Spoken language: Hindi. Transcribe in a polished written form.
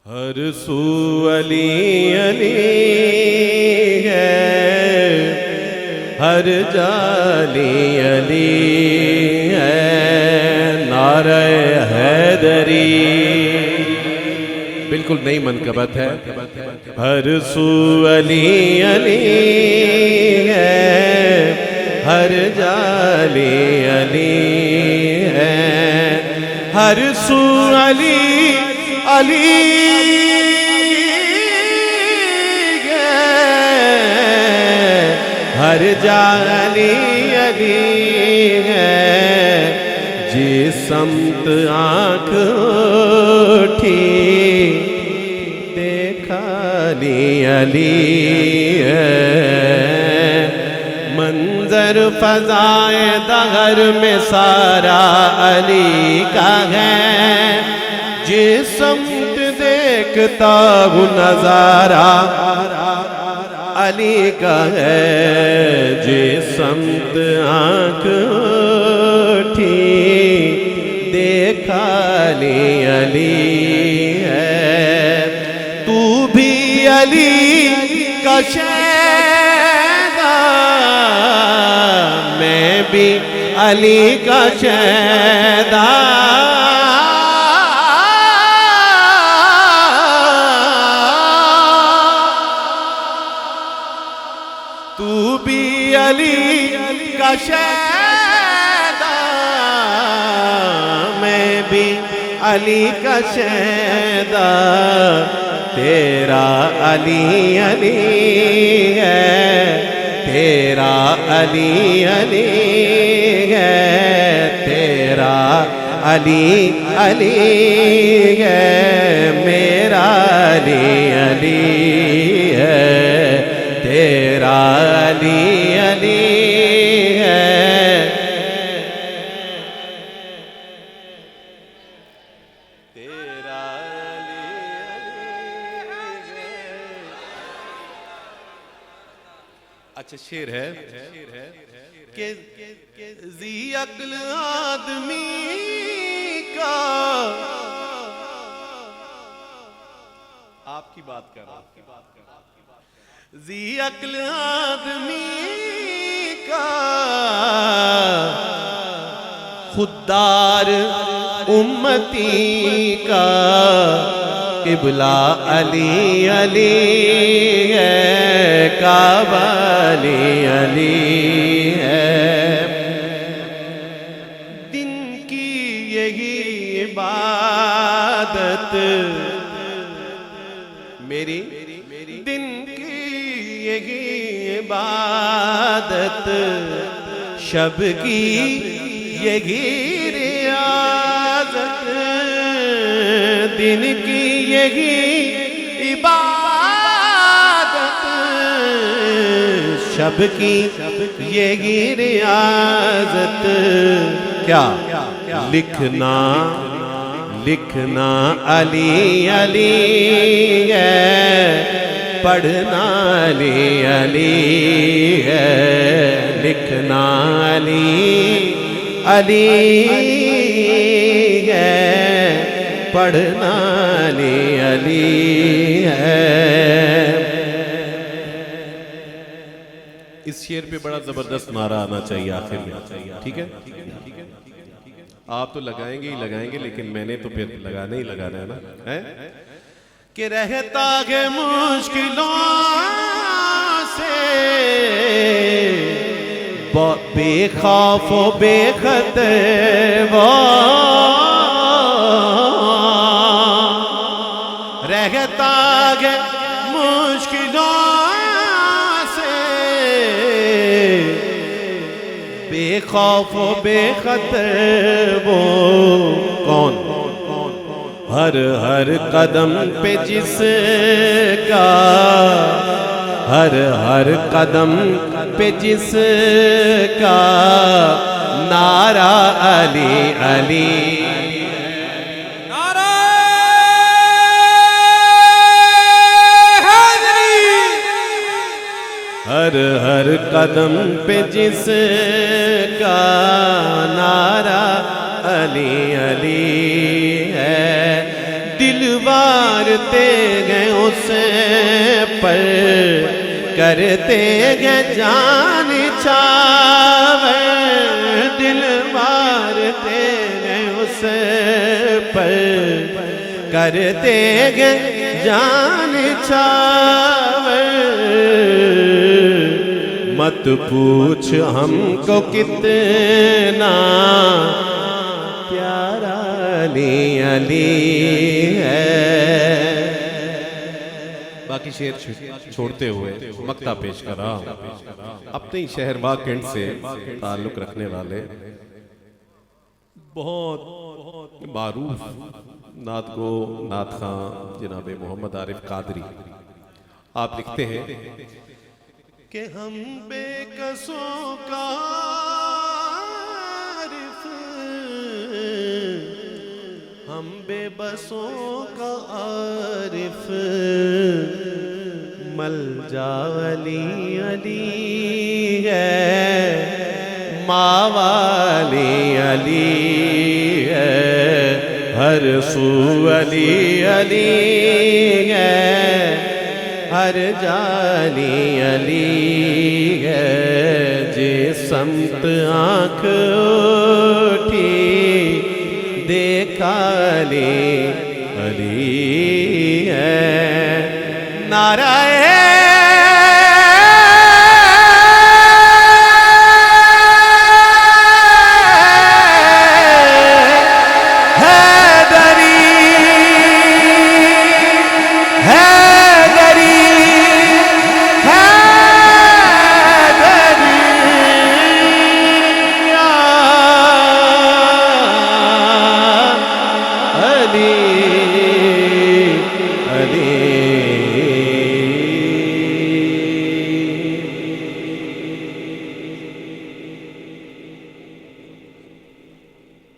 हर सू अली अली है, हर जाली अली है, नारे हैदरी। बिल्कुल नई मनकबत है। हर सू अली अली है, हर जाली अली है, हर सू अली अली हर जाली अली है। जिस समत आँख उठी देखा ली अली है। मंजर फजाए दहर में सारा अली का है। जिस समत देखता हूँ नजारा अली का है। जिस समत आँख उठी देखा ली अली है। तू भी अली का शहदा, मैं भी अली का शहदा। तू भी अली का शहदा, मैं भी अली का शहदा। तेरा अली अली है, तेरा अली अली है, तेरा अली अली है, मेरा अली अली है, तेरा अली अली है, तेरा अली अली है। अच्छा शेर है कि जी अक्ल आदमी का, आपकी बात कर रहा हूं, जी अक्ल आदमी का खुददार उम्मती का किबला अली अली है, काबा अली अली है। दिन की यही इबादत मेरी, दिन की यही इबादत, शब की यही रियाजत। दिन की यही इबादत, शब की यही रियाजत। क्या लिखना लिखना अली अली है, पढ़ना अली अली है, लिखना अली अली है, पढ़ना अली अली है। इस शेर पे बड़ा जबरदस्त नारा आना चाहिए आखिर में, ठीक है? आप तो लगाएंगे ही लगाएंगे, लेकिन मैंने तो फिर लगाना ही लगाना है ना, है? कि रहता है मुश्किलों से बेखौफ बेखतर वो, रहता है मुश्किलों से बेखौफ बेखतर वो। कौन? हर हर कदम पे जिसका, हर हर कदम पे जिसका नारा अली अली। नारा हैदरी। हर हर कदम पे जिसका नारा अली अली है। दिलवा मारते गए उसे पर करते गए जान चावर, दिल मारते गए उसे पर करते गए जान चावर। मत पूछ हमको कितना प्यारा अली अली है। बाकी शेर छोड़ते हुए मक्ता पेश कर रहा हूं अपने ही शहर बाग कैंट से ताल्लुक रखने वाले बहुत मारूफ नात गो नात खां जनाब मोहम्मद आरिफ कादरी। आप लिखते हैं कि हम बेकसों का आरिफ, हम बेबसों का आरिफ, मलजा अली अली है, मावाली अली है, हर सू अली अली है, हर जानी अली है। जे संत आँख उठी देखा अली अली है। नारायण अली